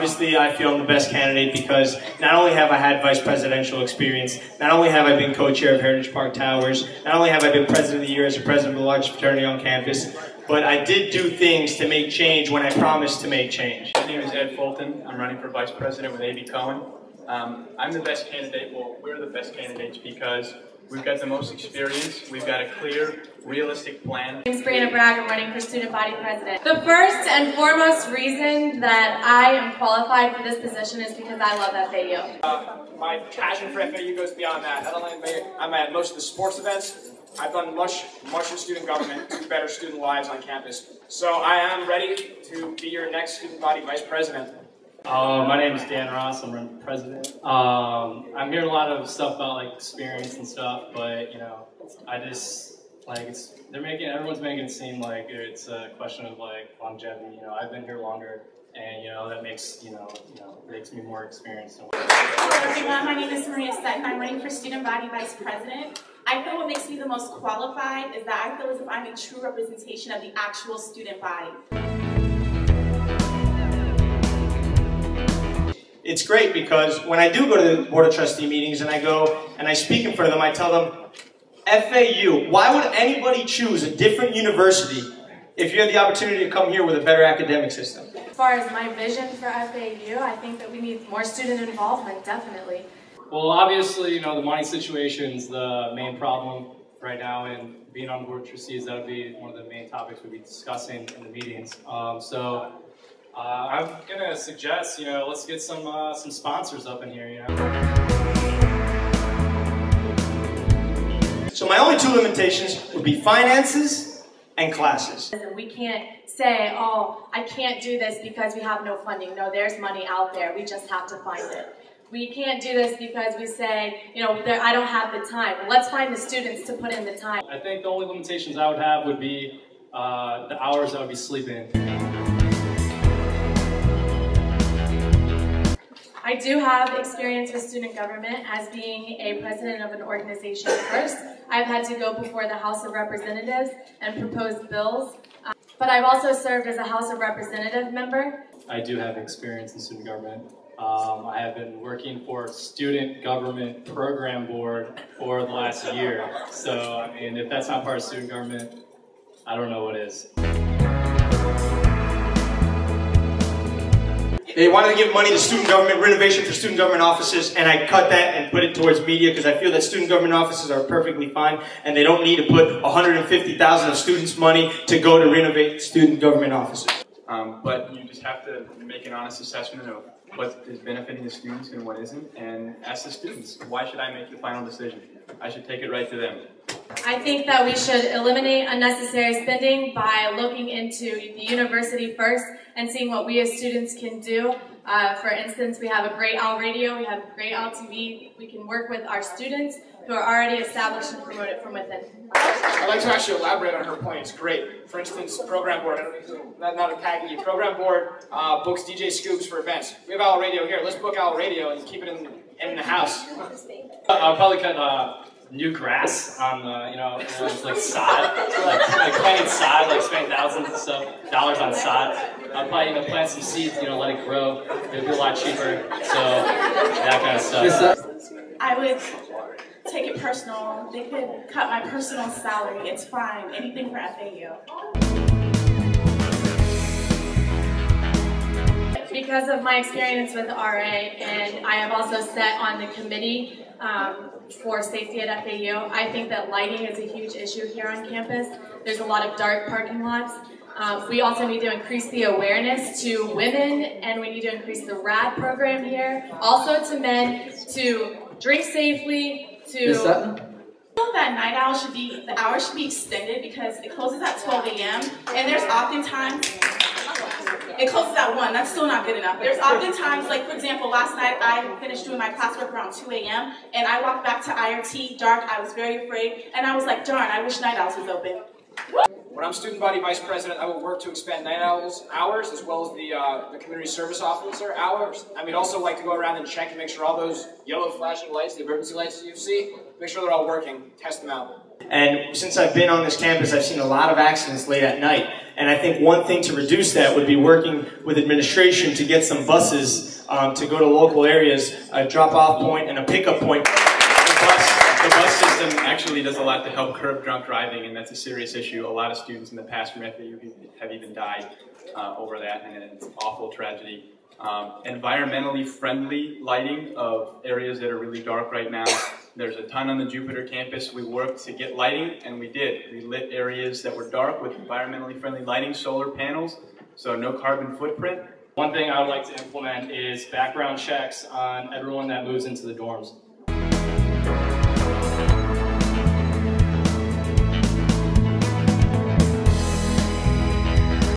Obviously, I feel I'm the best candidate because not only have I had vice presidential experience, not only have I been co-chair of Heritage Park Towers, not only have I been president of the year as a president of the largest fraternity on campus, but I did do things to make change when I promised to make change. My name is Ed Fulton. I'm running for vice president with A.B. Cohen. I'm the best candidate. Well, we're the best candidates because we've got the most experience. We've got a clear, realistic plan. My name is Brianna Bragg. I'm running for student body president. The first and foremost reason that I am qualified for this position is because I love FAU. My passion for FAU goes beyond that. Not only am I at most of the sports events, I've done much in student government to better student lives on campus. So I am ready to be your next student body vice president. My name is Dan Ross. I'm running for president. I'm hearing a lot of stuff about like experience and stuff, but you know, I just like everyone's making it seem like it's a question of like longevity. You know, I've been here longer, and you know that makes makes me more experienced. Hello everyone, my name is Maria Sutton. I'm running for student body vice president. I feel what makes me the most qualified is that I feel as if I'm a true representation of the actual student body. It's great because when I do go to the Board of Trustee meetings and I go and I speak in front of them, I tell them, FAU, why would anybody choose a different university if you had the opportunity to come here with a better academic system? As far as my vision for FAU, I think that we need more student involvement, definitely. Well, obviously, you know, the money situation's the main problem right now, and being on the Board of Trustees, that would be one of the main topics we'd be discussing in the meetings. I'm gonna suggest, you know, let's get some sponsors up in here, you know. So my only two limitations would be finances and classes. We can't say, oh, I can't do this because we have no funding. No, there's money out there. We just have to find it. We can't do this because we say, you know, I don't have the time. Well, let's find the students to put in the time. I think the only limitations I would have would be the hours I would be sleeping. I do have experience with student government as being a president of an organization first. I've had to go before the House of Representatives and propose bills, but I've also served as a House of Representative member. I do have experience in student government. I have been working for Student Government Program Board for the last year. So, I mean, if that's not part of student government, I don't know what is. They wanted to give money to student government, renovation for student government offices, and I cut that and put it towards media because I feel that student government offices are perfectly fine and they don't need to put $150,000 of students' money to go to renovate student government offices. But you just have to make an honest assessment of what is benefiting the students and what isn't, and ask the students, why should I make the final decision? I should take it right to them. I think that we should eliminate unnecessary spending by looking into the university first and seeing what we as students can do. For instance, we have a great OWL radio, we have a great OWL TV. We can work with our students who are already established and promote it from within. I'd like to actually elaborate on her point. It's great. For instance, program board, not attacking you. Program board books DJ scoops for events. We have OWL radio here. Let's book OWL radio and keep it in the house. I'll probably cut new grass on the, like sod, like planting sod, like spending thousands of dollars on sod. I'll probably plant some seeds, let it grow. It'll be a lot cheaper. So that kind of stuff. I would take it personal. They could cut my personal salary. It's fine. Anything for FAU. Because of my experience with RA, and I have also sat on the committee for safety at FAU, I think that lighting is a huge issue here on campus. There's a lot of dark parking lots. We also need to increase the awareness to women, and we need to increase the RAD program here. Also to men, to drink safely, to... That night owl the hours should be extended because it closes at 12 a.m. and there's oftentimes, it closes at 1, that's still not good enough. There's oftentimes, like for example, last night I finished doing my classwork around 2 a.m. and I walked back to IRT, dark, I was very afraid, and I was like, darn, I wish night owls was open. When I'm student body vice president, I will work to expand night owls hours as well as the community service officer hours. I mean, also like to go around and check and make sure all those yellow flashing lights, the emergency lights you see, make sure they're all working, test them out. And since I've been on this campus, I've seen a lot of accidents late at night. And I think one thing to reduce that would be working with administration to get some buses to go to local areas, a drop-off point and a pickup point. The bus system actually does a lot to help curb drunk driving, and that's a serious issue. A lot of students in the past from FAU have even died over that, and it's an awful tragedy. Environmentally friendly lighting of areas that are really dark right now. There's a ton on the Jupiter campus. We worked to get lighting, and we did. We lit areas that were dark with environmentally friendly lighting, solar panels, so no carbon footprint. One thing I would like to implement is background checks on everyone that moves into the dorms.